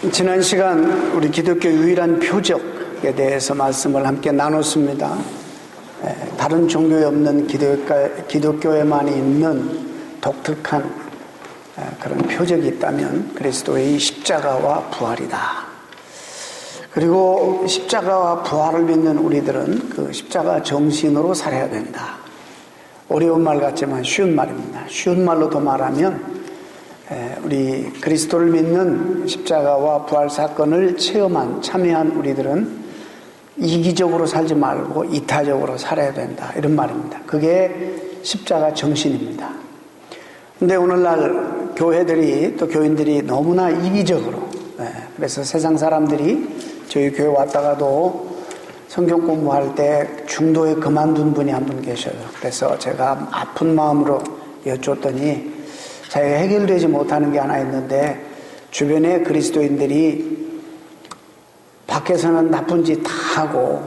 지난 시간 우리 기독교 유일한 표적에 대해서 말씀을 함께 나눴습니다. 다른 종교에 없는 기독교에만 있는 독특한 그런 표적이 있다면 그리스도의 십자가와 부활이다. 그리고 십자가와 부활을 믿는 우리들은 그 십자가 정신으로 살아야 된다. 어려운 말 같지만 쉬운 말입니다. 쉬운 말로 더 말하면 우리 그리스도를 믿는 십자가와 부활 사건을 참여한 우리들은 이기적으로 살지 말고 이타적으로 살아야 된다. 이런 말입니다. 그게 십자가 정신입니다. 근데 오늘날 교회들이 또 교인들이 너무나 이기적으로, 그래서 세상 사람들이 저희 교회 왔다가도 성경 공부할 때 중도에 그만둔 분이 한 분 계셔요. 그래서 제가 아픈 마음으로 여쭙더니 자기가 해결되지 못하는 게 하나 있는데, 주변에 그리스도인들이 밖에서는 나쁜 짓 다 하고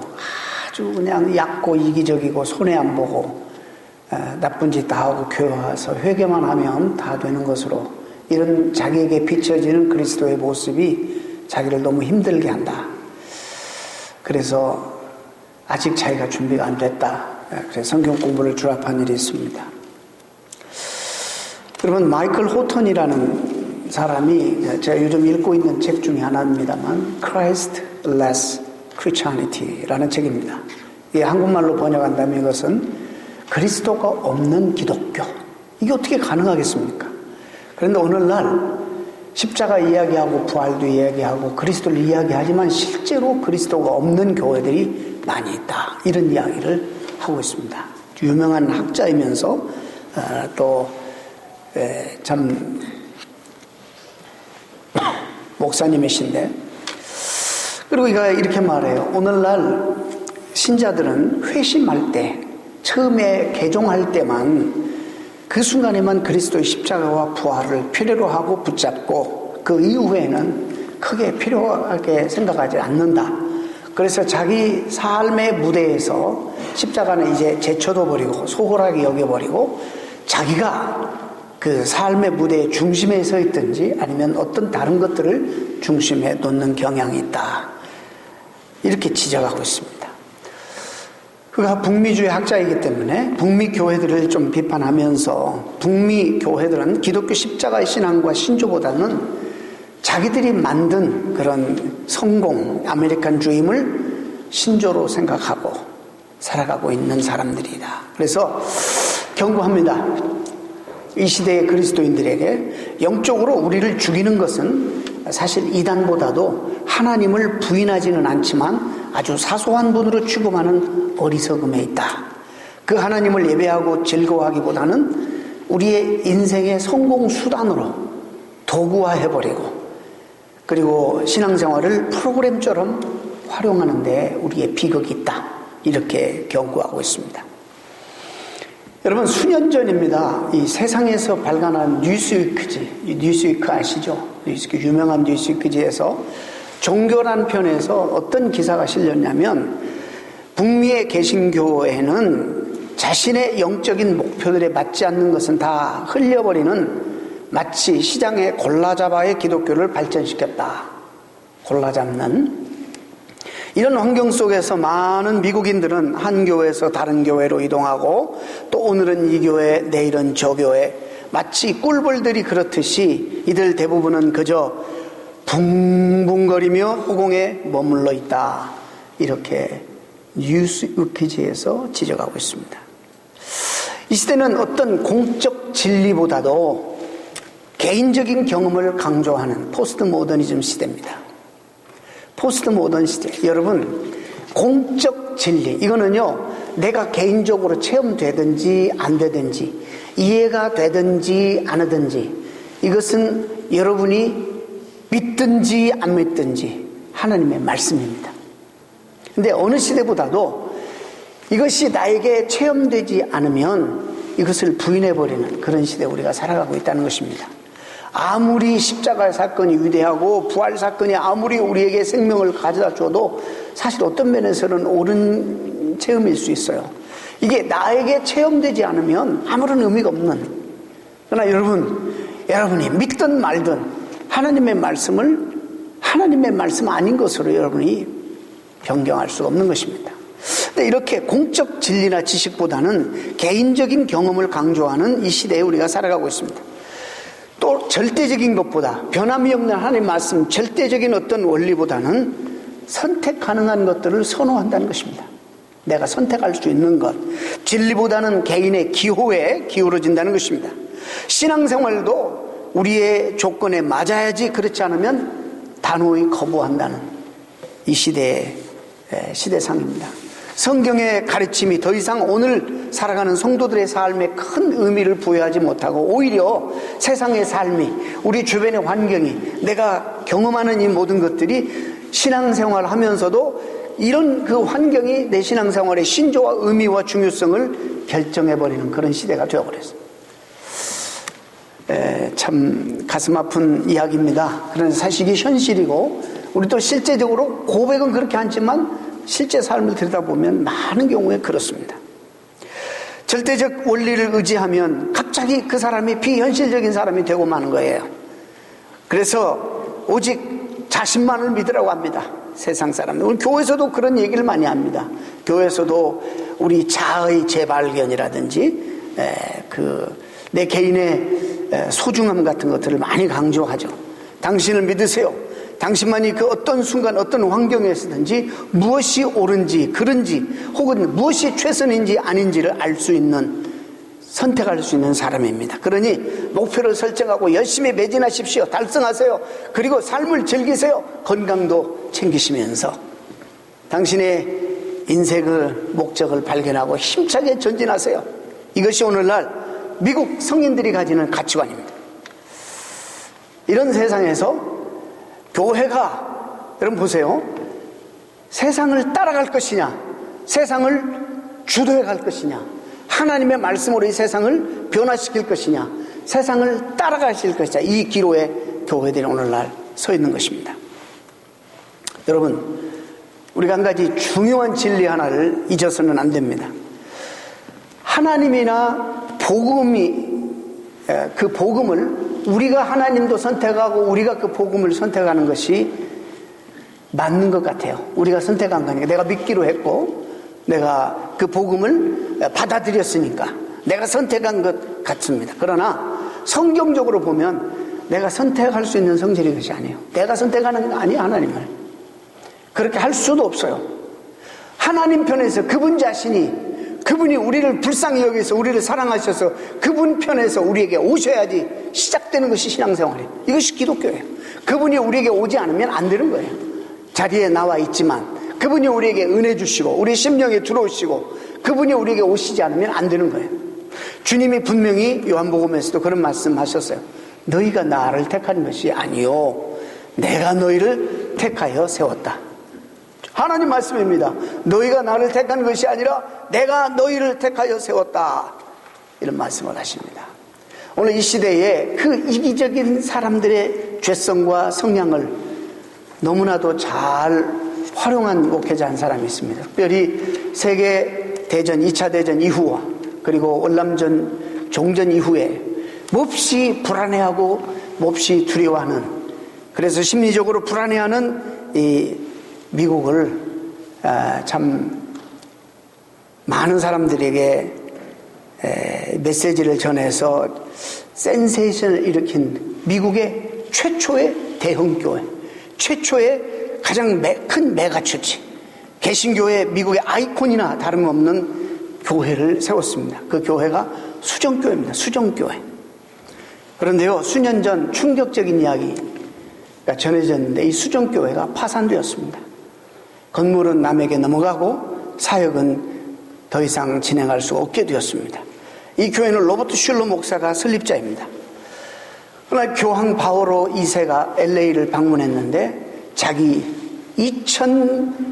아주 그냥 얕고 이기적이고 손해 안 보고 나쁜 짓 다 하고 교회 와서 회개만 하면 다 되는 것으로, 이런 자기에게 비춰지는 그리스도의 모습이 자기를 너무 힘들게 한다. 그래서 아직 자기가 준비가 안 됐다. 그래서 성경 공부를 줄합한 일이 있습니다. 여러분, 마이클 호턴이라는 사람이 제가 요즘 읽고 있는 책 중에 하나입니다만 Christless Christianity라는 책입니다. 이게 한국말로 번역한다면 이것은 그리스도가 없는 기독교. 이게 어떻게 가능하겠습니까? 그런데 오늘날 십자가 이야기하고 부활도 이야기하고 그리스도를 이야기하지만 실제로 그리스도가 없는 교회들이 많이 있다. 이런 이야기를 하고 있습니다. 유명한 학자이면서 또 참 목사님이신데, 그리고 이가 이렇게 말해요. 오늘날 신자들은 회심할 때, 처음에 개종할 때만 그 순간에만 그리스도의 십자가와 부활을 필요로 하고 붙잡고 그 이후에는 크게 필요하게 생각하지 않는다. 그래서 자기 삶의 무대에서 십자가는 이제 제쳐둬 버리고 소홀하게 여겨버리고 자기가 그 삶의 무대의 중심에 서 있든지 아니면 어떤 다른 것들을 중심에 놓는 경향이 있다. 이렇게 지적하고 있습니다. 그가 북미주의 학자이기 때문에 북미 교회들을 좀 비판하면서, 북미 교회들은 기독교 십자가의 신앙과 신조보다는 자기들이 만든 그런 성공, 아메리칸주의를 신조로 생각하고 살아가고 있는 사람들이다. 그래서 경고합니다. 이 시대의 그리스도인들에게 영적으로 우리를 죽이는 것은 사실 이단보다도 하나님을 부인하지는 않지만 아주 사소한 분으로 취급하는 어리석음에 있다. 그 하나님을 예배하고 즐거워하기보다는 우리의 인생의 성공 수단으로 도구화해버리고, 그리고 신앙생활을 프로그램처럼 활용하는 데 우리의 비극이 있다. 이렇게 경고하고 있습니다. 여러분, 수년 전입니다. 이 세상에서 발간한 뉴스위크 아시죠? 뉴스위크, 유명한 뉴스위크지에서 종교란 편에서 어떤 기사가 실렸냐면, 북미의 개신교회는 자신의 영적인 목표들에 맞지 않는 것은 다 흘려버리는 마치 시장에 골라잡아의 기독교를 발전시켰다. 골라잡는 이런 환경 속에서 많은 미국인들은 한 교회에서 다른 교회로 이동하고, 또 오늘은 이 교회, 내일은 저 교회, 마치 꿀벌들이 그렇듯이 이들 대부분은 그저 붕붕거리며 허공에 머물러 있다. 이렇게 뉴스위키지에서 지적하고 있습니다. 이 시대는 어떤 공적 진리보다도 개인적인 경험을 강조하는 포스트 모더니즘 시대입니다. 포스트 모던 시대. 여러분, 공적 진리, 이거는요, 내가 개인적으로 체험되든지 안 되든지, 이해가 되든지 안 하든지, 이것은 여러분이 믿든지 안 믿든지 하나님의 말씀입니다. 근데 어느 시대보다도 이것이 나에게 체험되지 않으면 이것을 부인해버리는 그런 시대에 우리가 살아가고 있다는 것입니다. 아무리 십자가 사건이 위대하고 부활 사건이 아무리 우리에게 생명을 가져다 줘도 사실 어떤 면에서는 옳은 체험일 수 있어요. 이게 나에게 체험되지 않으면 아무런 의미가 없는, 그러나 여러분이 믿든 말든 하나님의 말씀을 하나님의 말씀 아닌 것으로 여러분이 변경할 수가 없는 것입니다. 근데 이렇게 공적 진리나 지식보다는 개인적인 경험을 강조하는 이 시대에 우리가 살아가고 있습니다. 또 절대적인 것보다, 변함이 없는 하나님의 말씀, 절대적인 어떤 원리보다는 선택 가능한 것들을 선호한다는 것입니다. 내가 선택할 수 있는 것, 진리보다는 개인의 기호에 기울어진다는 것입니다. 신앙생활도 우리의 조건에 맞아야지, 그렇지 않으면 단호히 거부한다는 이 시대의 시대상입니다. 성경의 가르침이 더 이상 오늘 살아가는 성도들의 삶에 큰 의미를 부여하지 못하고 오히려 세상의 삶이, 우리 주변의 환경이, 내가 경험하는 이 모든 것들이 신앙생활을 하면서도 이런 그 환경이 내 신앙생활의 신조와 의미와 중요성을 결정해버리는 그런 시대가 되어버렸어요. 참 가슴 아픈 이야기입니다. 그런데 사실 이게 현실이고, 우리 또 실제적으로 고백은 그렇게 않지만 실제 삶을 들여다보면 많은 경우에 그렇습니다. 절대적 원리를 의지하면 갑자기 그 사람이 비현실적인 사람이 되고 마는 거예요. 그래서 오직 자신만을 믿으라고 합니다. 세상 사람들. 우리 교회에서도 그런 얘기를 많이 합니다. 교회에서도 우리 자아의 재발견이라든지 내 개인의 소중함 같은 것들을 많이 강조하죠. 당신을 믿으세요. 당신만이 그 어떤 순간 어떤 환경에서든지 무엇이 옳은지 그른지 혹은 무엇이 최선인지 아닌지를 알 수 있는, 선택할 수 있는 사람입니다. 그러니 목표를 설정하고 열심히 매진하십시오. 달성하세요. 그리고 삶을 즐기세요. 건강도 챙기시면서 당신의 인생의 목적을 발견하고 힘차게 전진하세요. 이것이 오늘날 미국 성인들이 가지는 가치관입니다. 이런 세상에서 교회가, 여러분 보세요, 세상을 따라갈 것이냐, 세상을 주도해 갈 것이냐, 하나님의 말씀으로 이 세상을 변화시킬 것이냐, 세상을 따라가실 것이냐, 이 기로에 교회들이 오늘날 서 있는 것입니다. 여러분, 우리가 한 가지 중요한 진리 하나를 잊어서는 안 됩니다. 하나님이나 복음이, 그 복음을 우리가 하나님도 선택하고 우리가 그 복음을 선택하는 것이 맞는 것 같아요. 우리가 선택한 거니까, 내가 믿기로 했고 내가 그 복음을 받아들였으니까 내가 선택한 것 같습니다. 그러나 성경적으로 보면 내가 선택할 수 있는 성질이 것이 아니에요. 내가 선택하는 게 아니에요. 하나님을 그렇게 할 수도 없어요. 하나님 편에서 그분 자신이, 그분이 우리를 불쌍히 여기서 우리를 사랑하셔서 그분 편에서 우리에게 오셔야지 시작되는 것이 신앙생활이에요. 이것이 기독교예요. 그분이 우리에게 오지 않으면 안 되는 거예요. 자리에 나와 있지만 그분이 우리에게 은혜 주시고 우리 심령에 들어오시고 그분이 우리에게 오시지 않으면 안 되는 거예요. 주님이 분명히 요한복음에서도 그런 말씀하셨어요. 너희가 나를 택한 것이 아니요 내가 너희를 택하여 세웠다. 하나님 말씀입니다. 너희가 나를 택한 것이 아니라 내가 너희를 택하여 세웠다. 이런 말씀을 하십니다. 오늘 이 시대에 그 이기적인 사람들의 죄성과 성향을 너무나도 잘 활용한 목회자 한 사람이 있습니다. 특별히 세계대전, 2차 대전 이후와 그리고 월남전, 종전 이후에 몹시 불안해하고 몹시 두려워하는, 그래서 심리적으로 불안해하는 이 미국을 참 많은 사람들에게 메시지를 전해서 센세이션을 일으킨 미국의 최초의 대형교회, 최초의 가장 큰 메가처치, 개신교회 미국의 아이콘이나 다름없는 교회를 세웠습니다. 그 교회가 수정교회입니다. 수정교회. 그런데요, 수년 전 충격적인 이야기가 전해졌는데 이 수정교회가 파산되었습니다. 건물은 남에게 넘어가고 사역은 더 이상 진행할 수 없게 되었습니다. 이 교회는 로버트 슐러 목사가 설립자입니다. 그러나 교황 바오로 2세가 LA를 방문했는데 자기 2천만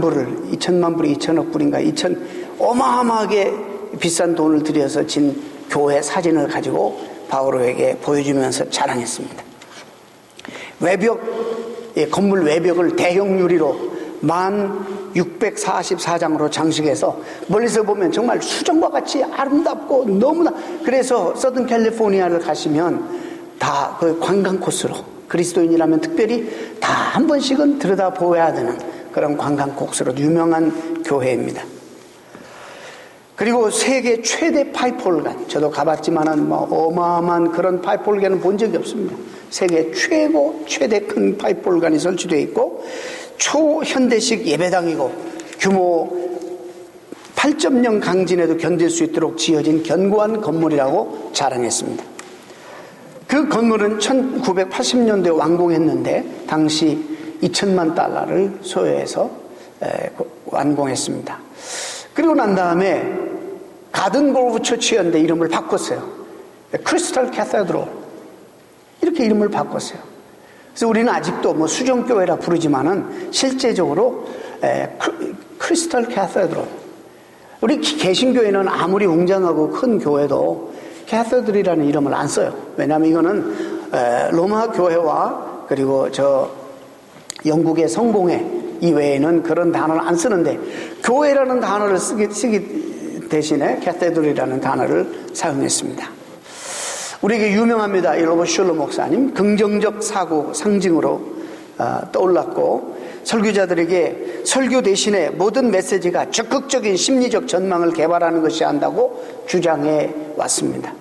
불이 2천억 불인가 어마어마하게 비싼 돈을 들여서 진 교회 사진을 가지고 바오로에게 보여주면서 자랑했습니다. 건물 외벽을 대형 유리로 1644장으로 장식해서 멀리서 보면 정말 수정과 같이 아름답고 너무나, 그래서 서든 캘리포니아를 가시면 다 그 관광 코스로 그리스도인이라면 특별히 다 한 번씩은 들여다보아야 되는 그런 관광 곳으로 유명한 교회입니다. 그리고 세계 최대 파이프올간, 저도 가봤지만은 뭐 어마어마한 그런 파이프올간은 본 적이 없습니다. 세계 최대 큰 파이프올간이 설치되어 있고 초현대식 예배당이고 규모 8.0 강진에도 견딜 수 있도록 지어진 견고한 건물이라고 자랑했습니다. 그 건물은 1980년도에 완공했는데 당시 2천만 달러를 소요해서 완공했습니다. 그리고 난 다음에 가든 그로브 처치였는데 이름을 바꿨어요. 크리스탈 캐서드로 이렇게 이름을 바꿨어요. 그래서 우리는 아직도 뭐 수정교회라 부르지만은 실제적으로 크리스탈 캐서드로, 우리 개신교회는 아무리 웅장하고 큰 교회도 캐서드리라는 이름을 안 써요. 왜냐하면 이거는 로마 교회와 그리고 저 영국의 성공회 이외에는 그런 단어를 안 쓰는데 교회라는 단어를 쓰기 대신에 캐서드리라는 단어를 사용했습니다. 우리에게 유명합니다. 이 로버트 슐러 목사님, 긍정적 사고 상징으로 떠올랐고 설교자들에게 설교 대신에 모든 메시지가 적극적인 심리적 전망을 개발하는 것이 한다고 주장해 왔습니다.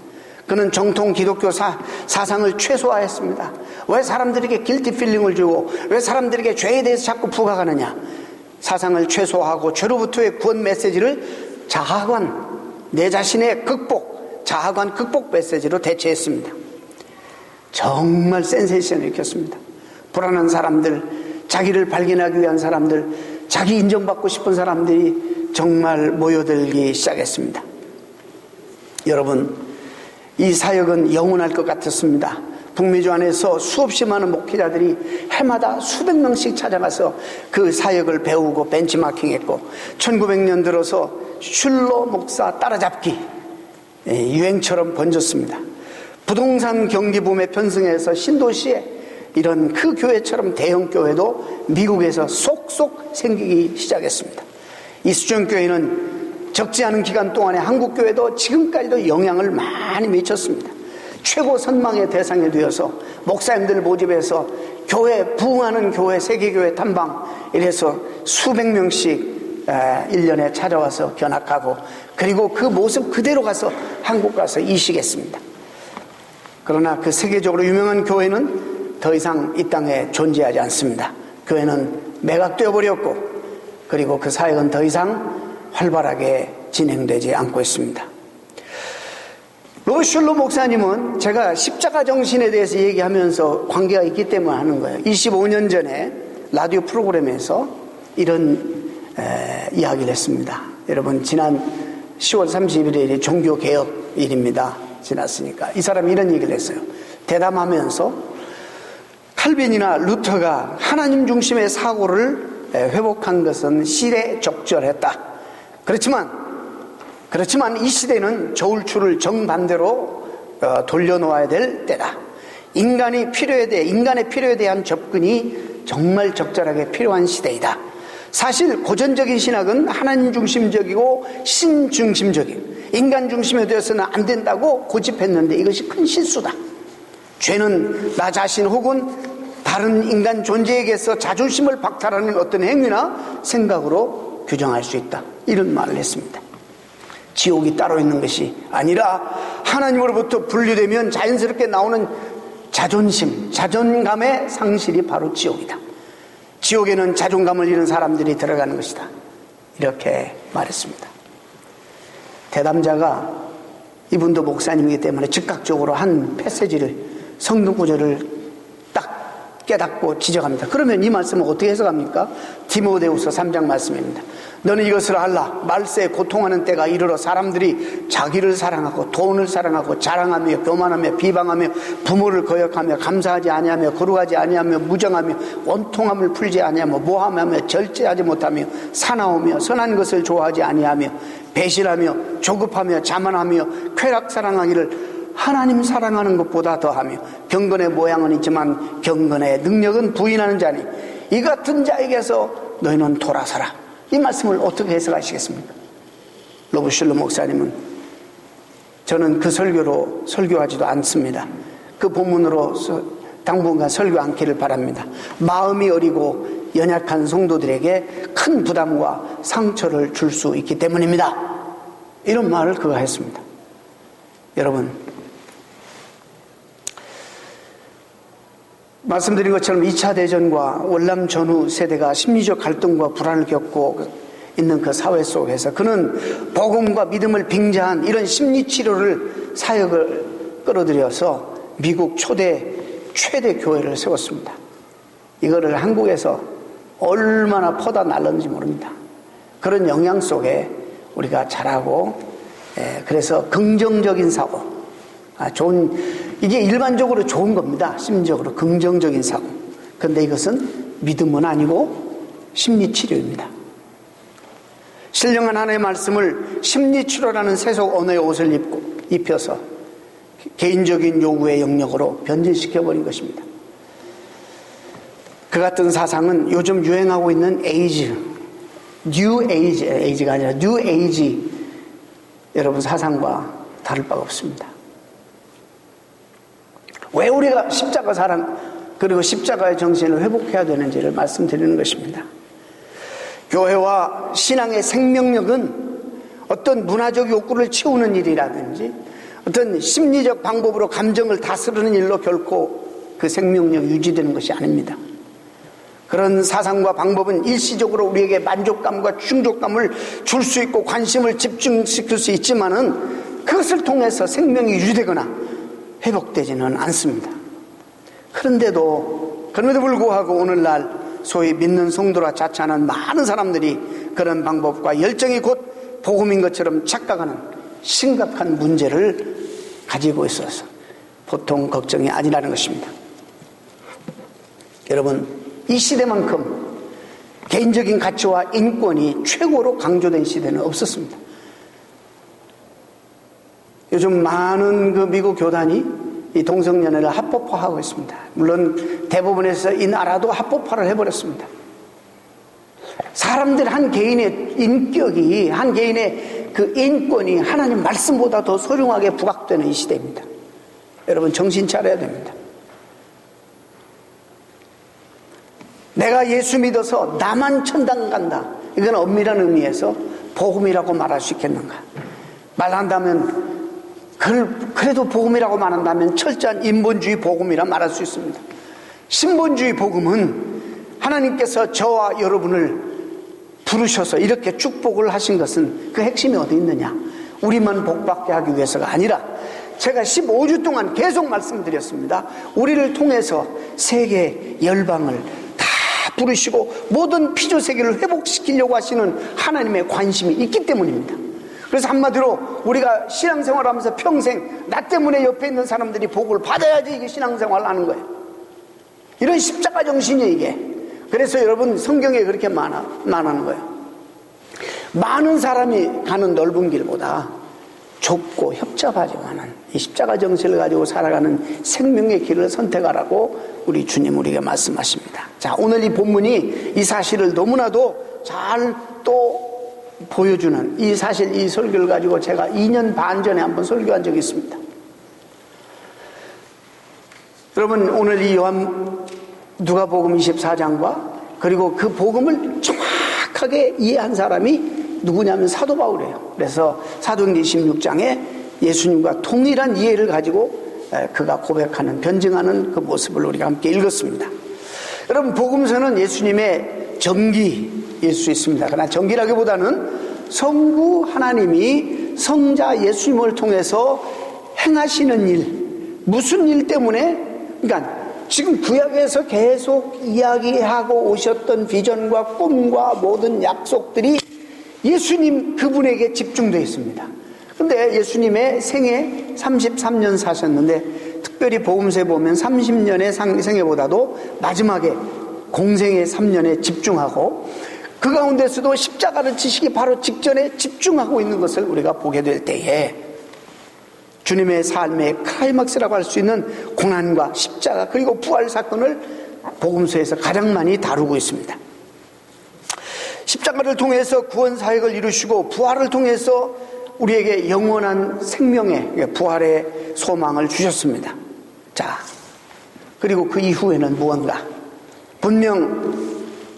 그는 정통 기독교 사상을 최소화했습니다. 왜 사람들에게 길티 필링을 주고 왜 사람들에게 죄에 대해서 자꾸 부각하느냐. 사상을 최소화하고 죄로부터의 구원 메시지를 자아관, 내 자신의 자아관 극복 메시지로 대체했습니다. 정말 센세이션을 일으켰습니다. 불안한 사람들, 자기를 발견하기 위한 사람들, 자기 인정받고 싶은 사람들이 정말 모여들기 시작했습니다. 여러분, 이 사역은 영원할 것 같았습니다. 북미주 안에서 수없이 많은 목회자들이 해마다 수백 명씩 찾아가서 그 사역을 배우고 벤치마킹했고 1900년 들어서 슐러 목사 따라잡기 유행처럼 번졌습니다. 부동산 경기붐에 편승해서 신도시에 이런 그 교회처럼 대형 교회도 미국에서 속속 생기기 시작했습니다. 이 수정교회는 적지 않은 기간 동안에 한국 교회도 지금까지도 영향을 많이 미쳤습니다. 최고 선망의 대상이 되어서 목사님들 모집해서 교회 부흥하는 교회 세계교회 탐방 이래서 수백 명씩 1년에 찾아와서 견학하고 그리고 그 모습 그대로 가서 한국 가서 이식했습니다. 그러나 그 세계적으로 유명한 교회는 더 이상 이 땅에 존재하지 않습니다. 교회는 매각되어 버렸고 그리고 그 사역은 더 이상 활발하게 진행되지 않고 있습니다. 로버트 슐러 목사님은 제가 십자가 정신에 대해서 얘기하면서 관계가 있기 때문에 하는 거예요. 25년 전에 라디오 프로그램에서 이런 이야기를 했습니다. 여러분, 지난 10월 31일이 종교개혁일입니다. 지났으니까 이 사람이 이런 얘기를 했어요. 대담하면서 칼빈이나 루터가 하나님 중심의 사고를 회복한 것은 시대적절했다. 그렇지만 이 시대는 저울추를 정반대로 돌려놓아야 될 때다. 인간의 필요에 대한 접근이 정말 적절하게 필요한 시대이다. 사실 고전적인 신학은 하나님 중심적이고 신 중심적인 인간 중심에 되어서는 안 된다고 고집했는데 이것이 큰 실수다. 죄는 나 자신 혹은 다른 인간 존재에게서 자존심을 박탈하는 어떤 행위나 생각으로 규정할 수 있다. 이런 말을 했습니다. 지옥이 따로 있는 것이 아니라 하나님으로부터 분리되면 자연스럽게 나오는 자존감의 상실이 바로 지옥이다. 지옥에는 자존감을 잃은 사람들이 들어가는 것이다. 이렇게 말했습니다. 대담자가 이분도 목사님이기 때문에 즉각적으로 한 패시지를 성경 구절을 딱 깨닫고 지적합니다. 그러면 이 말씀은 어떻게 해석합니까? 디모데후서 3장 말씀입니다. 너는 이것을 알라. 말세에 고통하는 때가 이르러 사람들이 자기를 사랑하고 돈을 사랑하고 자랑하며 교만하며 비방하며 부모를 거역하며 감사하지 아니하며 거룩하지 아니하며 무정하며 원통함을 풀지 아니하며 모함하며 절제하지 못하며 사나우며 선한 것을 좋아하지 아니하며 배신하며 조급하며 자만하며 쾌락 사랑하기를 하나님 사랑하는 것보다 더하며 경건의 모양은 있지만 경건의 능력은 부인하는 자니 이 같은 자에게서 너희는 돌아서라. 이 말씀을 어떻게 해석하시겠습니까? 로버트 슐러 목사님은 저는 그 설교로 설교하지도 않습니다. 그 본문으로 당분간 설교 않기를 바랍니다. 마음이 어리고 연약한 성도들에게 큰 부담과 상처를 줄 수 있기 때문입니다. 이런 말을 그가 했습니다. 여러분, 말씀드린 것처럼 2차 대전과 월남 전후 세대가 심리적 갈등과 불안을 겪고 있는 그 사회 속에서 그는 복음과 믿음을 빙자한 이런 심리치료를 사역을 끌어들여서 미국 최대 교회를 세웠습니다. 이거를 한국에서 얼마나 퍼다 날렸는지 모릅니다. 그런 영향 속에 우리가 자라고, 그래서 긍정적인 사고, 이게 일반적으로 좋은 겁니다. 심리적으로 긍정적인 사고. 그런데 이것은 믿음은 아니고 심리치료입니다. 신령한 하나님의 말씀을 심리치료라는 세속 언어의 옷을 입혀서 개인적인 요구의 영역으로 변질시켜버린 것입니다. 그 같은 사상은 요즘 유행하고 있는 에이지가 아니라 뉴 에이지 여러분 사상과 다를 바가 없습니다. 왜 우리가 십자가 사랑 그리고 십자가의 정신을 회복해야 되는지를 말씀드리는 것입니다. 교회와 신앙의 생명력은 어떤 문화적 욕구를 채우는 일이라든지 어떤 심리적 방법으로 감정을 다스리는 일로 결코 그 생명력이 유지되는 것이 아닙니다. 그런 사상과 방법은 일시적으로 우리에게 만족감과 충족감을 줄 수 있고 관심을 집중시킬 수 있지만은 그것을 통해서 생명이 유지되거나 회복되지는 않습니다. 그런데도 불구하고 오늘날 소위 믿는 성도라 자처하는 많은 사람들이 그런 방법과 열정이 곧 복음인 것처럼 착각하는 심각한 문제를 가지고 있어서 보통 걱정이 아니라는 것입니다. 여러분, 이 시대만큼 개인적인 가치와 인권이 최고로 강조된 시대는 없었습니다. 요즘 많은 그 미국 교단이 이 동성연애를 합법화하고 있습니다. 물론 대부분에서 이 나라도 합법화를 해버렸습니다. 사람들 한 개인의 인격이, 한 개인의 그 인권이 하나님 말씀보다 더 소중하게 부각되는 이 시대입니다. 여러분, 정신 차려야 됩니다. 내가 예수 믿어서 나만 천당 간다. 이건 엄밀한 의미에서 복음이라고 말할 수 있겠는가? 말한다면 그래도 복음이라고 말한다면 철저한 인본주의 복음이라 말할 수 있습니다. 신본주의 복음은 하나님께서 저와 여러분을 부르셔서 이렇게 축복을 하신 것은 그 핵심이 어디 있느냐? 우리만 복받게 하기 위해서가 아니라 제가 15주 동안 계속 말씀드렸습니다. 우리를 통해서 세계 열방을 다 부르시고 모든 피조세계를 회복시키려고 하시는 하나님의 관심이 있기 때문입니다. 그래서 한마디로 우리가 신앙생활하면서 평생 나 때문에 옆에 있는 사람들이 복을 받아야지 이게 신앙생활을 하는 거예요. 이런 십자가 정신이에요, 이게. 그래서 여러분, 성경에 그렇게 말하는 거예요. 많은 사람이 가는 넓은 길보다 좁고 협잡하지만은 이 십자가 정신을 가지고 살아가는 생명의 길을 선택하라고 우리 주님 우리에게 말씀하십니다. 자, 오늘 이 본문이 이 사실을 너무나도 잘 또 보여주는 이 사실, 이 설교를 가지고 제가 2년 반 전에 한번 설교한 적이 있습니다. 여러분, 오늘 이 누가복음 24장과 그리고 그 복음을 정확하게 이해한 사람이 누구냐면 사도 바울이에요. 그래서 사도행전 26장에 예수님과 동일한 이해를 가지고 그가 고백하는, 변증하는 그 모습을 우리가 함께 읽었습니다. 여러분, 복음서는 예수님의 전기일 수 있습니다. 그러나 전기라기보다는 성부 하나님이 성자 예수님을 통해서 행하시는 일, 무슨 일 때문에, 그러니까 지금 구약에서 계속 이야기하고 오셨던 비전과 꿈과 모든 약속들이 예수님 그분에게 집중되어 있습니다. 그런데 예수님의 생애 33년 사셨는데 특별히 복음서에 보면 30년의 생애보다도 마지막에 공생의 3년에 집중하고 그 가운데서도 십자가를 지시기 바로 직전에 집중하고 있는 것을 우리가 보게 될 때에 주님의 삶의 클라이막스라고 할 수 있는 고난과 십자가 그리고 부활 사건을 복음서에서 가장 많이 다루고 있습니다. 십자가를 통해서 구원 사역을 이루시고 부활을 통해서 우리에게 영원한 생명의 부활의 소망을 주셨습니다. 자, 그리고 그 이후에는 무언가? 분명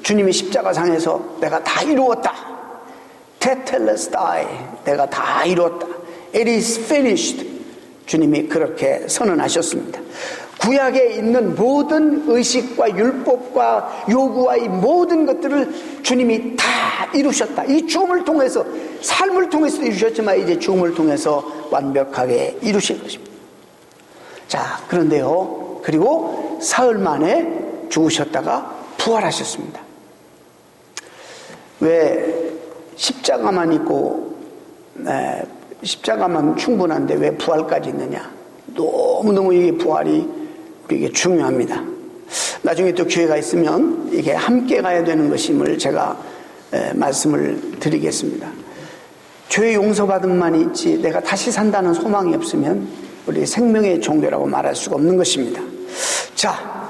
주님이 십자가상에서 내가 다 이루었다. 테텔레스타이, 내가 다 이루었다. It is finished. 주님이 그렇게 선언하셨습니다. 구약에 있는 모든 의식과 율법과 요구와 이 모든 것들을 주님이 다 이루셨다. 이 죽음을 통해서, 삶을 통해서 이루셨지만 이제 죽음을 통해서 완벽하게 이루신 것입니다. 자, 그런데요, 그리고 사흘 만에 죽으셨다가 부활하셨습니다. 왜 십자가만 있고 십자가만 충분한데 왜 부활까지 있느냐? 너무너무 이게 부활이 우리에게 중요합니다. 나중에 또 기회가 있으면 이게 함께 가야 되는 것임을 제가 말씀을 드리겠습니다. 죄 용서받음만 있지 내가 다시 산다는 소망이 없으면 우리 생명의 종교라고 말할 수가 없는 것입니다. 자,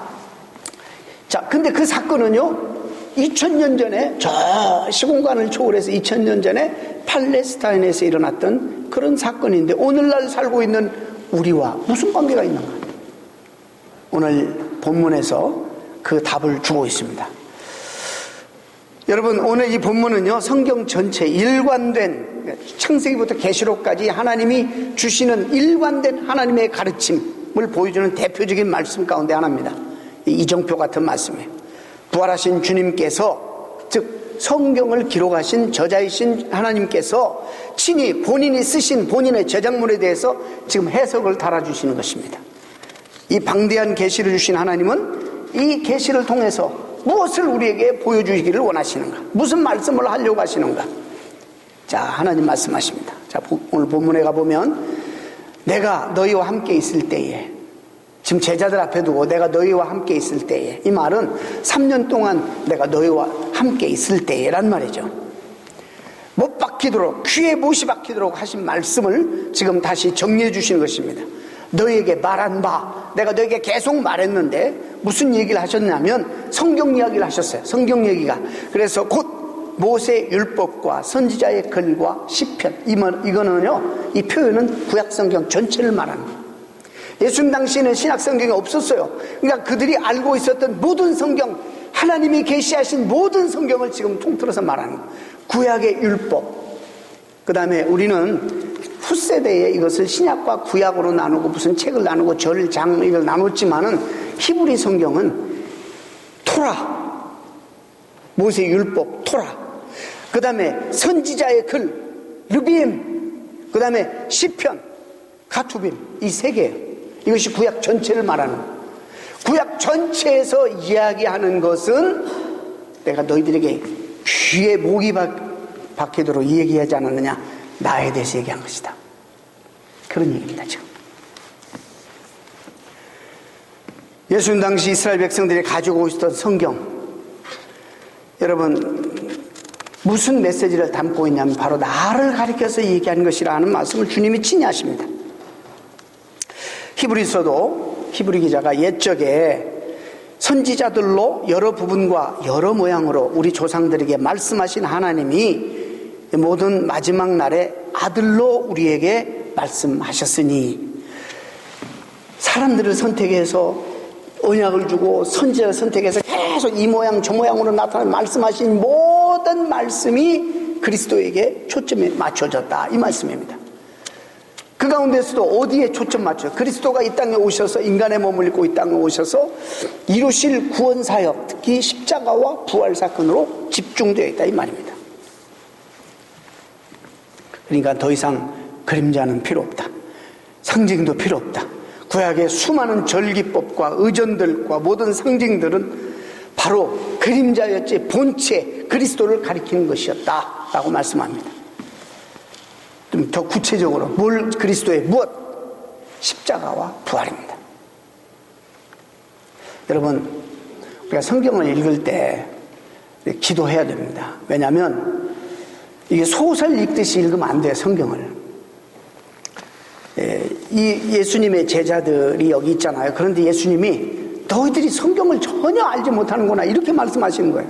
근데 그 사건은요, 2000년 전에 저 시공간을 초월해서 2000년 전에 팔레스타인에서 일어났던 그런 사건인데 오늘날 살고 있는 우리와 무슨 관계가 있는가? 오늘 본문에서 그 답을 주고 있습니다. 여러분, 오늘 이 본문은요, 성경 전체 일관된, 창세기부터 계시록까지 하나님이 주시는 일관된 하나님의 가르침을 보여주는 대표적인 말씀 가운데 하나입니다. 이정표 같은 말씀이에요. 부활하신 주님께서, 즉 성경을 기록하신 저자이신 하나님께서 친히 본인이 쓰신 본인의 저작물에 대해서 지금 해석을 달아주시는 것입니다. 이 방대한 계시를 주신 하나님은 이 계시를 통해서 무엇을 우리에게 보여주시기를 원하시는가? 무슨 말씀을 하려고 하시는가? 자, 하나님 말씀하십니다. 자, 오늘 본문에 가보면 내가 너희와 함께 있을 때에, 지금 제자들 앞에 두고 내가 너희와 함께 있을 때에, 이 말은 3년 동안 내가 너희와 함께 있을 때에란 말이죠. 못 박히도록, 귀에 못이 박히도록 하신 말씀을 지금 다시 정리해 주시는 것입니다. 너희에게 말한 바, 내가 너희에게 계속 말했는데 무슨 얘기를 하셨냐면 성경 이야기를 하셨어요. 성경 얘기가. 그래서 곧 모세 율법과 선지자의 글과 시편, 이거는요, 이 표현은 구약 성경 전체를 말하는 거예요. 예수님 당시에는 신약 성경이 없었어요. 그러니까 그들이 알고 있었던 모든 성경, 하나님이 계시하신 모든 성경을 지금 통틀어서 말하는 거예요. 구약의 율법, 그 다음에 우리는 후세대에 이것을 신약과 구약으로 나누고 무슨 책을 나누고 절, 장 이걸 나눴지만은 히브리 성경은 토라, 모세 율법 토라, 그 다음에 선지자의 글 르비임, 그 다음에 시편 가투빔, 이 세 개예요. 이것이 구약 전체를 말하는 거예요. 구약 전체에서 이야기하는 것은 내가 너희들에게 귀에 목이 박히도록 얘기하지 않았느냐, 나에 대해서 얘기한 것이다. 그런 얘기입니다. 지금 예수님 당시 이스라엘 백성들이 가지고 있었던 성경, 여러분 무슨 메시지를 담고 있냐면 바로 나를 가리켜서 얘기하는 것이라는 말씀을 주님이 친히 하십니다. 히브리서도 히브리 기자가 옛적에 선지자들로 여러 부분과 여러 모양으로 우리 조상들에게 말씀하신 하나님이 모든 마지막 날에 아들로 우리에게 말씀하셨으니, 사람들을 선택해서 언약을 주고 선지자를 선택해서 계속 이 모양 저 모양으로 나타나 말씀하신 모든 말씀이 그리스도에게 초점에 맞춰졌다, 이 말씀입니다. 그 가운데서도 어디에 초점 맞춰요? 그리스도가 이 땅에 오셔서 인간의 몸을 입고 이 땅에 오셔서 이루실 구원사역, 특히 십자가와 부활 사건으로 집중되어 있다, 이 말입니다. 그러니까 더 이상 그림자는 필요 없다. 상징도 필요 없다. 구약의 수많은 절기법과 의전들과 모든 상징들은 바로 그림자였지 본체 그리스도를 가리키는 것이었다 라고 말씀합니다. 좀 더 구체적으로 뭘, 그리스도의 무엇? 십자가와 부활입니다. 여러분, 우리가 성경을 읽을 때 기도해야 됩니다. 왜냐하면 이게 소설 읽듯이 읽으면 안 돼요, 성경을. 이 예수님의 제자들이 여기 있잖아요. 그런데 예수님이 너희들이 성경을 전혀 알지 못하는구나, 이렇게 말씀하시는 거예요.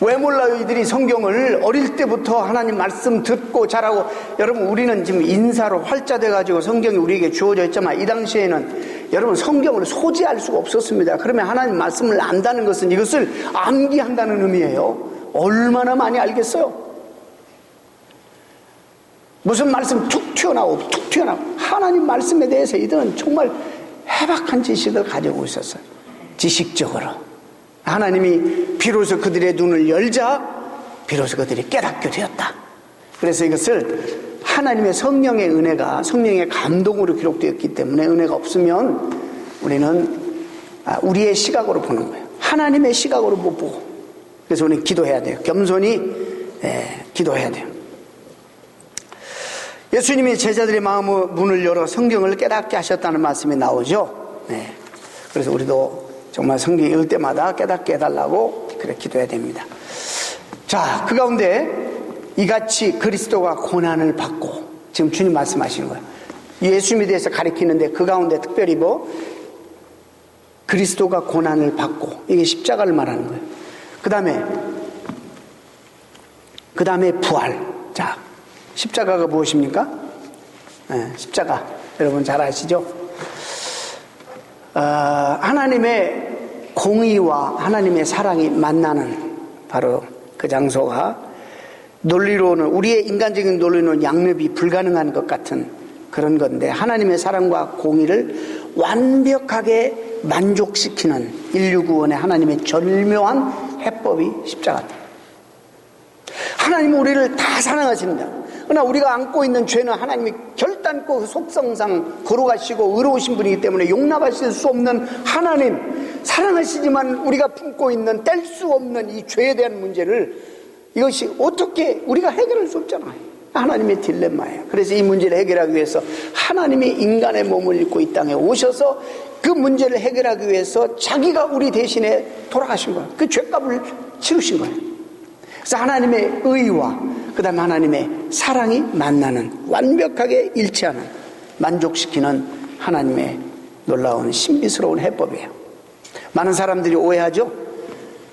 왜 몰라요? 이들이 성경을 어릴 때부터 하나님 말씀 듣고 자라고. 여러분, 우리는 지금 인사로 활자 돼가지고 성경이 우리에게 주어져 있지만 이 당시에는 여러분 성경을 소지할 수가 없었습니다. 그러면 하나님 말씀을 안다는 것은 이것을 암기한다는 의미예요. 얼마나 많이 알겠어요? 무슨 말씀 툭 튀어나오고 툭 튀어나오고. 하나님 말씀에 대해서 이들은 정말 해박한 지식을 가지고 있었어요. 지식적으로. 하나님이 비로소 그들의 눈을 열자 비로소 그들이 깨닫게 되었다. 그래서 이것을 하나님의 성령의 은혜가, 성령의 감동으로 기록되었기 때문에, 은혜가 없으면 우리는 우리의 시각으로 보는 거예요. 하나님의 시각으로 못 보고. 그래서 우리는 기도해야 돼요. 겸손히 기도해야 돼요. 예수님이 제자들의 마음의 문을 열어 성경을 깨닫게 하셨다는 말씀이 나오죠. 그래서 우리도 정말 성경 읽을 때마다 깨닫게 해달라고 그렇게 기도해야 됩니다. 자, 그 가운데 이같이 그리스도가 고난을 받고, 지금 주님 말씀하시는 거예요. 예수님에 대해서 가리키는데 그 가운데 특별히 그리스도가 고난을 받고, 이게 십자가를 말하는 거예요. 그 다음에 부활. 자, 십자가가 무엇입니까? 십자가 여러분 잘 아시죠? 하나님의 공의와 하나님의 사랑이 만나는 바로 그 장소가, 논리로는, 우리의 인간적인 논리로는 양립이 불가능한 것 같은 그런 건데, 하나님의 사랑과 공의를 완벽하게 만족시키는 인류 구원의 하나님의 절묘한 해법이 십자가입니다. 하나님은 우리를 다 사랑하십니다. 그러나 우리가 안고 있는 죄는 하나님이 결단코 그 속성상 거룩하시고 의로우신 분이기 때문에 용납하실 수 없는 하나님, 사랑하시지만 우리가 품고 있는 뗄 수 없는 이 죄에 대한 문제를, 이것이 어떻게 우리가 해결할 수 없잖아요. 하나님의 딜레마예요. 그래서 이 문제를 해결하기 위해서 하나님이 인간의 몸을 입고 이 땅에 오셔서 그 문제를 해결하기 위해서 자기가 우리 대신에 돌아가신 거예요. 그 죄값을 치르신 거예요. 그래서 하나님의 의와 그 다음에 하나님의 사랑이 만나는, 완벽하게 일치하는, 만족시키는 하나님의 놀라운 신비스러운 해법이에요. 많은 사람들이 오해하죠.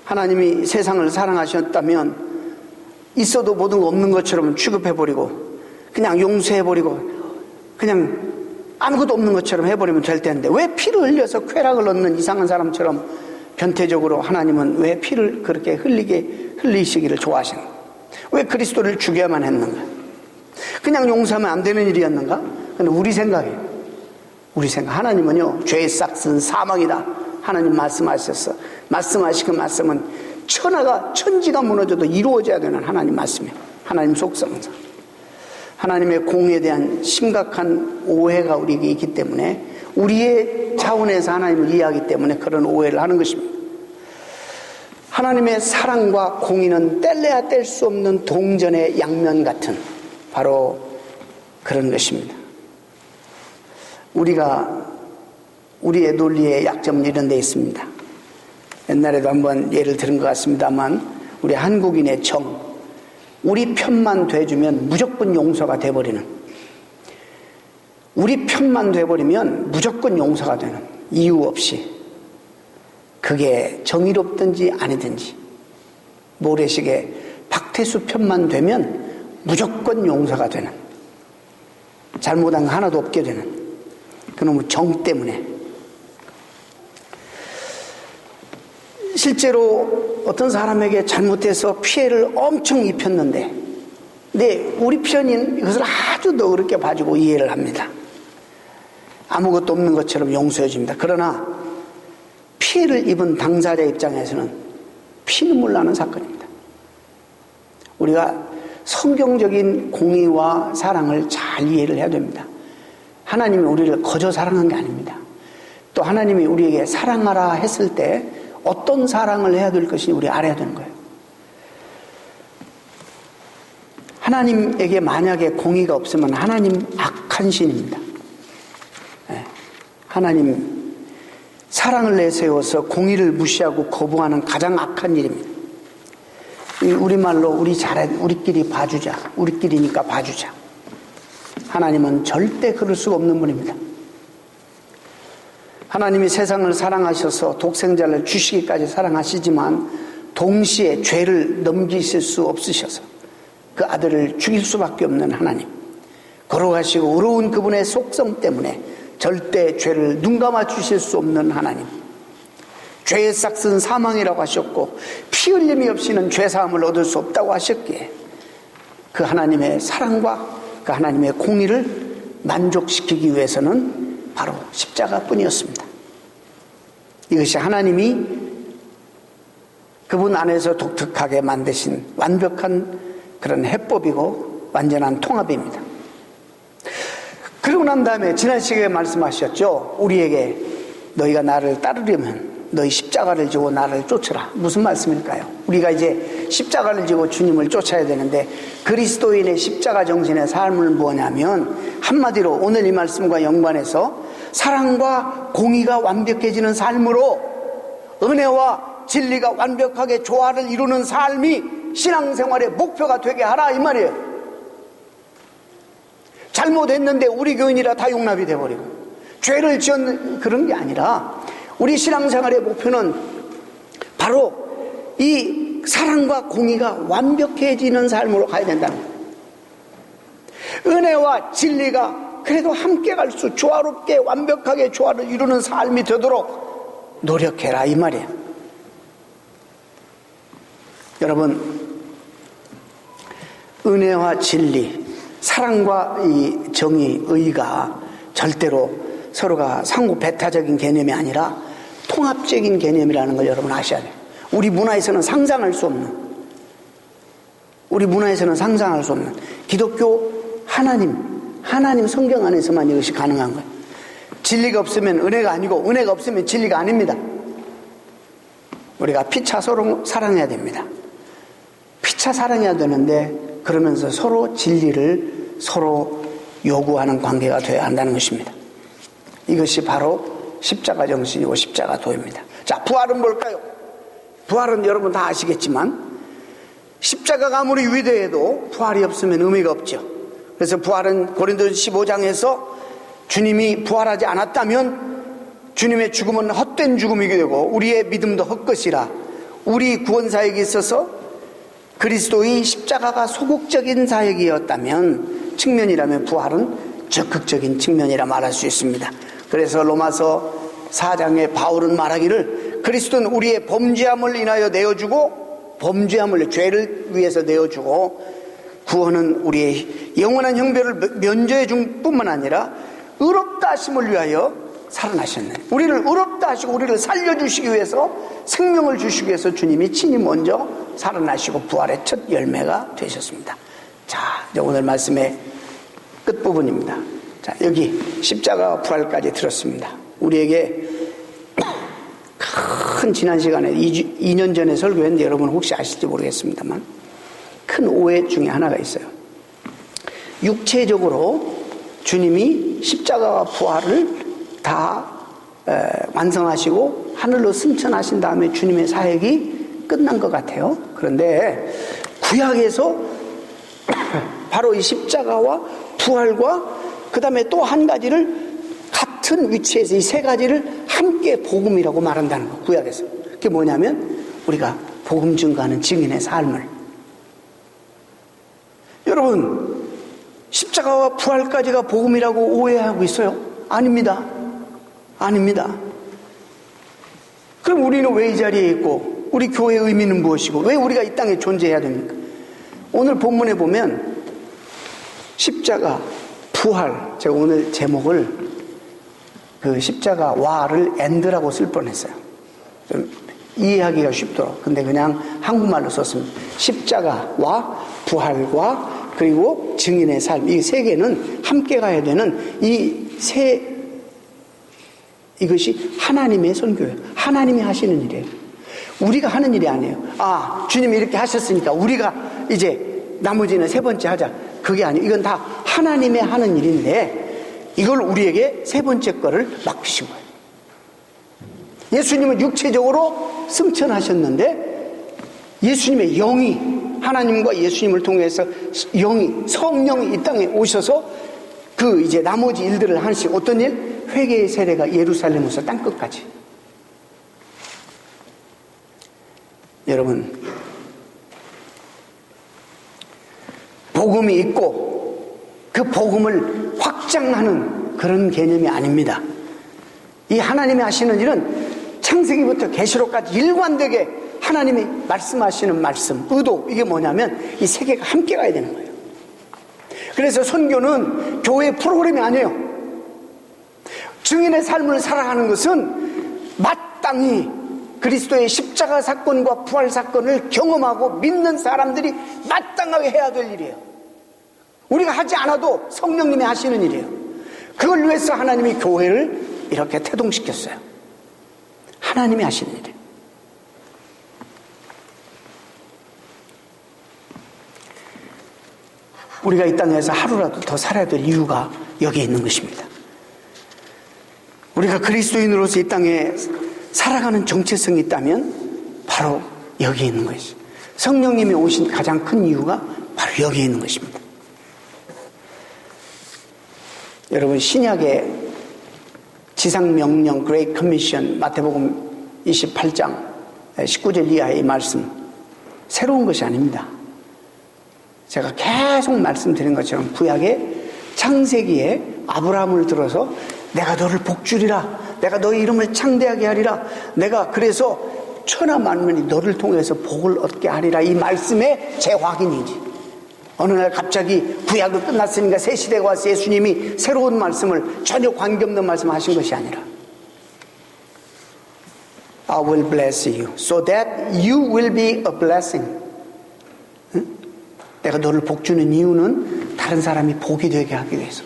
하나님이 세상을 사랑하셨다면 있어도 모든 거 없는 것처럼 취급해버리고 그냥 용서해버리고 그냥 아무것도 없는 것처럼 해버리면 될 텐데, 왜 피를 흘려서 쾌락을 얻는 이상한 사람처럼 변태적으로 하나님은 왜 피를 그렇게 흘리시기를 좋아하시는 거예요? 왜 그리스도를 죽여야만 했는가? 그냥 용서하면 안 되는 일이었는가? 근데 우리 생각이에요. 우리 생각. 하나님은요, 죄의 싹은 사망이다. 하나님 말씀하셨어. 말씀하시고 말씀은 천지가 무너져도 이루어져야 되는 하나님 말씀이에요. 하나님 속성상. 하나님의 공에 대한 심각한 오해가 우리에게 있기 때문에, 우리의 차원에서 하나님을 이해하기 때문에 그런 오해를 하는 것입니다. 하나님의 사랑과 공의는 뗄래야 뗄 수 없는 동전의 양면 같은 바로 그런 것입니다. 우리의 논리의 약점은 이런 데 있습니다. 옛날에도 한번 예를 들은 것 같습니다만, 우리 한국인의 우리 편만 돼주면 무조건 용서가 돼버리는, 우리 편만 돼버리면 무조건 용서가 되는, 이유 없이, 그게 정의롭든지 아니든지, 모래시계 박태수 편만 되면 무조건 용서가 되는, 잘못한 거 하나도 없게 되는 그놈의 정 때문에. 실제로 어떤 사람에게 잘못해서 피해를 엄청 입혔는데, 근데 우리 편인 이것을 아주 너그럽게 봐주고 이해를 합니다. 아무것도 없는 것처럼 용서해 줍니다. 그러나 피해를 입은 당사자 입장에서는 피눈물 나는 사건입니다. 우리가 성경적인 공의와 사랑을 잘 이해를 해야 됩니다. 하나님이 우리를 거저 사랑한 게 아닙니다. 또 하나님이 우리에게 사랑하라 했을 때 어떤 사랑을 해야 될 것인지 우리 알아야 되는 거예요. 하나님에게 만약에 공의가 없으면 하나님 악한 신입니다. 하나님 사랑을 내세워서 공의를 무시하고 거부하는 가장 악한 일입니다. 우리말로 우리끼리 봐주자. 우리끼리니까 봐주자. 하나님은 절대 그럴 수가 없는 분입니다. 하나님이 세상을 사랑하셔서 독생자를 주시기까지 사랑하시지만 동시에 죄를 넘기실 수 없으셔서 그 아들을 죽일 수밖에 없는 하나님, 거룩하시고 의로운 그분의 속성 때문에 절대 죄를 눈감아 주실 수 없는 하나님, 죄의 싹은 사망이라고 하셨고 피 흘림이 없이는 죄사함을 얻을 수 없다고 하셨기에 그 하나님의 사랑과 그 하나님의 공의를 만족시키기 위해서는 바로 십자가뿐이었습니다. 이것이 하나님이 그분 안에서 독특하게 만드신 완벽한 그런 해법이고 완전한 통합입니다. 그러고 난 다음에 지난 시간에 말씀하셨죠. 우리에게 너희가 나를 따르려면 너희 십자가를 지고 나를 쫓으라. 무슨 말씀일까요? 우리가 이제 십자가를 지고 주님을 쫓아야 되는데 그리스도인의 십자가 정신의 삶은 뭐냐면 한마디로 오늘 이 말씀과 연관해서 사랑과 공의가 완벽해지는 삶으로 은혜와 진리가 완벽하게 조화를 이루는 삶이 신앙생활의 목표가 되게 하라 이 말이에요. 잘못했는데 우리 교인이라 다 용납이 돼버리고 죄를 지은 그런 게 아니라 우리 신앙생활의 목표는 바로 이 사랑과 공의가 완벽해지는 삶으로 가야 된다는 거예요. 은혜와 진리가 그래도 함께 갈 수 조화롭게 완벽하게 조화를 이루는 삶이 되도록 노력해라 이 말이에요. 여러분, 은혜와 진리, 사랑과 이 정의, 의가 절대로 서로가 상호 배타적인 개념이 아니라 통합적인 개념이라는 걸 여러분 아셔야 돼요. 우리 문화에서는 상상할 수 없는 기독교 하나님 성경 안에서만 이것이 가능한 거예요. 진리가 없으면 은혜가 아니고 은혜가 없으면 진리가 아닙니다. 우리가 피차 서로 사랑해야 됩니다. 피차 사랑해야 되는데 그러면서 서로 진리를 서로 요구하는 관계가 되어야 한다는 것입니다. 이것이 바로 십자가 정신이고 십자가 도입니다. 자, 부활은 뭘까요? 부활은 여러분 다 아시겠지만 십자가가 아무리 위대해도 부활이 없으면 의미가 없죠. 그래서 부활은 고린도서 15장에서 주님이 부활하지 않았다면 주님의 죽음은 헛된 죽음이게 되고 우리의 믿음도 헛것이라. 우리 구원 사역에 있어서 그리스도의 십자가가 소극적인 사역이었다면 측면이라면 부활은 적극적인 측면이라 말할 수 있습니다. 그래서 로마서 4장에 바울은 말하기를 그리스도는 우리의 범죄함을 인하여 내어주고 범죄함을 죄를 위해서 내어주고 구원은 우리의 영원한 형벌을 면제해 준 뿐만 아니라 의롭다 하심을 위하여 살아나셨네. 우리를 의롭다 하시고 우리를 살려주시기 위해서 생명을 주시기 위해서 주님이 친히 먼저 살아나시고 부활의 첫 열매가 되셨습니다. 자, 이제 오늘 말씀의 끝부분입니다. 자, 여기 십자가 부활까지 들었습니다. 우리에게 큰 지난 시간에 2년 전에 설교했는데 여러분 혹시 아실지 모르겠습니다만 큰 오해 중에 하나가 있어요. 육체적으로 주님이 십자가와 부활을 다 완성하시고 하늘로 승천하신 다음에 주님의 사역이 끝난 것 같아요. 그런데 구약에서 바로 이 십자가와 부활과 그 다음에 또 한 가지를 같은 위치에서 이 세 가지를 함께 복음이라고 말한다는 거예요. 구약에서. 그게 뭐냐면 우리가 복음 증거하는 증인의 삶을. 여러분, 십자가와 부활까지가 복음이라고 오해하고 있어요? 아닙니다. 아닙니다. 그럼 우리는 왜 이 자리에 있고 우리 교회의 의미는 무엇이고 왜 우리가 이 땅에 존재해야 됩니까? 오늘 본문에 보면 십자가, 부활, 제가 오늘 제목을 그 십자가와를 엔드라고 쓸 뻔했어요. 좀 이해하기가 쉽도록. 근데 그냥 한국말로 썼습니다. 십자가와 부활과 그리고 증인의 삶, 이 세 개는 함께 가야 되는 이것이 하나님의 선교예요. 하나님이 하시는 일이에요. 우리가 하는 일이 아니에요. 아, 주님이 이렇게 하셨으니까 우리가 이제 나머지는 세 번째 하자. 그게 아니에요. 이건 다 하나님의 하는 일인데 이걸 우리에게 세 번째 거를 맡기신 거예요. 예수님은 육체적으로 승천하셨는데 예수님의 영이 하나님과 예수님을 통해서 성령이 이 땅에 오셔서 그 이제 나머지 일들을 하시. 어떤 일? 회개의 세례가 예루살렘에서 땅끝까지. 여러분, 복음이 있고 그 복음을 확장하는 그런 개념이 아닙니다. 이 하나님이 하시는 일은 창세기부터 계시록까지 일관되게 하나님이 말씀하시는 말씀, 의도, 이게 뭐냐면 이 세 개가 함께 가야 되는 거예요. 그래서 선교는 교회 프로그램이 아니에요. 증인의 삶을 살아가는 것은 마땅히 그리스도의 십자가 사건과 부활 사건을 경험하고 믿는 사람들이 마땅하게 해야 될 일이에요. 우리가 하지 않아도 성령님이 하시는 일이에요. 그걸 위해서 하나님이 교회를 이렇게 태동시켰어요. 하나님이 하시는 일이에요. 우리가 이 땅에서 하루라도 더 살아야 될 이유가 여기에 있는 것입니다. 우리가 그리스도인으로서 이 땅에 살아가는 정체성이 있다면 바로 여기에 있는 것이죠. 성령님이 오신 가장 큰 이유가 바로 여기에 있는 것입니다. 여러분, 신약의 지상명령 그레이트 커미션 마태복음 28장 19절 이하의 말씀, 새로운 것이 아닙니다. 제가 계속 말씀드린 것처럼 구약의 창세기에 아브라함을 들어서 내가 너를 복주리라, 내가 너의 이름을 창대하게 하리라, 내가 그래서 천하 만민이 너를 통해서 복을 얻게 하리라, 이 말씀의 재확인이지. 어느 날 갑자기 구약을 끝났으니까 새 시대가 와서 예수님이 새로운 말씀을, 전혀 관계없는 말씀을 하신 것이 아니라 I will bless you so that you will be a blessing. 응? 내가 너를 복주는 이유는 다른 사람이 복이 되게 하기 위해서.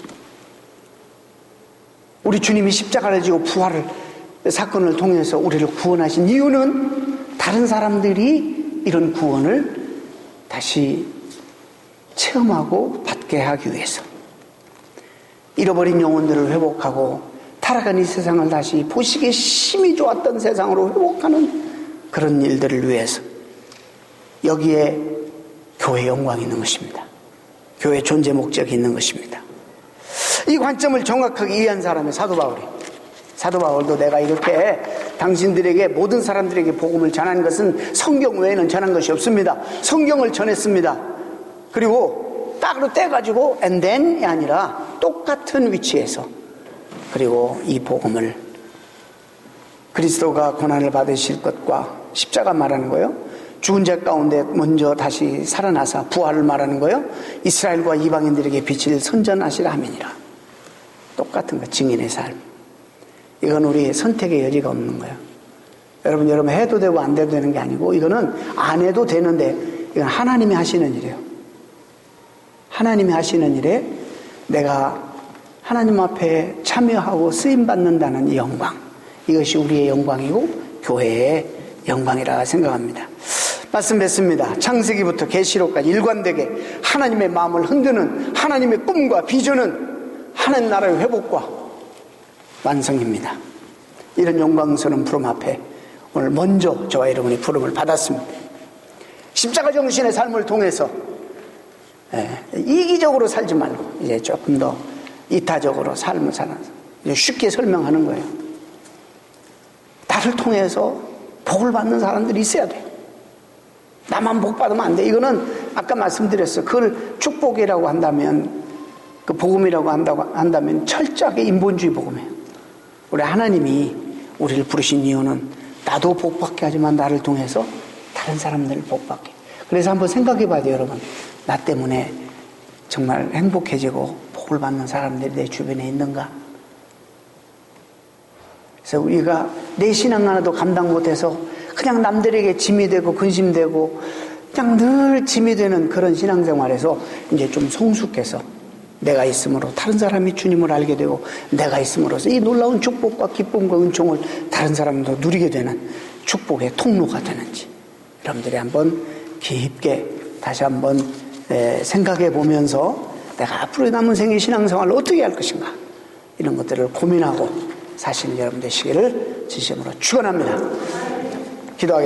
우리 주님이 십자가를 지고 부활을 사건을 통해서 우리를 구원하신 이유는 다른 사람들이 이런 구원을 다시 체험하고 받게 하기 위해서. 잃어버린 영혼들을 회복하고 타락한 이 세상을 다시 보시기에 심히 좋았던 세상으로 회복하는 그런 일들을 위해서. 여기에 교회의 영광이 있는 것입니다. 교회의 존재 목적이 있는 것입니다. 이 관점을 정확하게 이해한 사람이 사도 바울이에요. 사도 바울도 내가 이렇게 당신들에게, 모든 사람들에게 복음을 전한 것은 성경 외에는 전한 것이 없습니다. 성경을 전했습니다. 그리고 따로 떼가지고 and then이 아니라 똑같은 위치에서, 그리고 이 복음을 그리스도가 고난을 받으실 것과 십자가 말하는 거예요. 죽은 자 가운데 먼저 다시 살아나사 부활을 말하는 거예요. 이스라엘과 이방인들에게 빛을 선전하시라 하면이라. 똑같은 거, 증인의 삶. 이건 우리 선택의 여지가 없는 거예요. 여러분 해도 되고 안 돼도 되는 게 아니고, 이거는 안 해도 되는데 이건 하나님이 하시는 일이에요. 하나님이 하시는 일에 내가 하나님 앞에 참여하고 쓰임받는다는 이 영광, 이것이 우리의 영광이고 교회의 영광이라 생각합니다. 말씀 뵙습니다. 창세기부터 계시록까지 일관되게 하나님의 마음을 흔드는 하나님의 꿈과 비전은 하나님 나라의 회복과 완성입니다. 이런 영광스러운 부름 앞에 오늘 먼저 저와 여러분이 부름을 받았습니다. 십자가 정신의 삶을 통해서 이기적으로 살지 말고 이제 조금 더 이타적으로 삶을 살아서 쉽게 설명하는 거예요. 나를 통해서 복을 받는 사람들이 있어야 돼요. 나만 복 받으면 안 돼. 이거는 아까 말씀드렸어요. 그걸 축복이라고 한다면, 그 복음이라고 한다면 철저하게 인본주의 복음이에요. 우리 하나님이 우리를 부르신 이유는 나도 복 받게 하지만 나를 통해서 다른 사람들을 복 받게. 그래서 한번 생각해 봐야 돼요, 여러분. 나 때문에 정말 행복해지고 복을 받는 사람들이 내 주변에 있는가? 그래서 우리가 내 신앙 하나도 감당 못해서 그냥 남들에게 짐이 되고 근심되고 그냥 늘 짐이 되는 그런 신앙생활에서 이제 좀 성숙해서 내가 있음으로 다른 사람이 주님을 알게 되고, 내가 있음으로써 이 놀라운 축복과 기쁨과 은총을 다른 사람도 누리게 되는 축복의 통로가 되는지 여러분들이 한번 깊게 다시 한번 생각해 보면서 내가 앞으로 남은 생의 신앙생활을 어떻게 할 것인가, 이런 것들을 고민하고 사시는 여러분 되시기를 진심으로 축원합니다. 기도하겠습니다.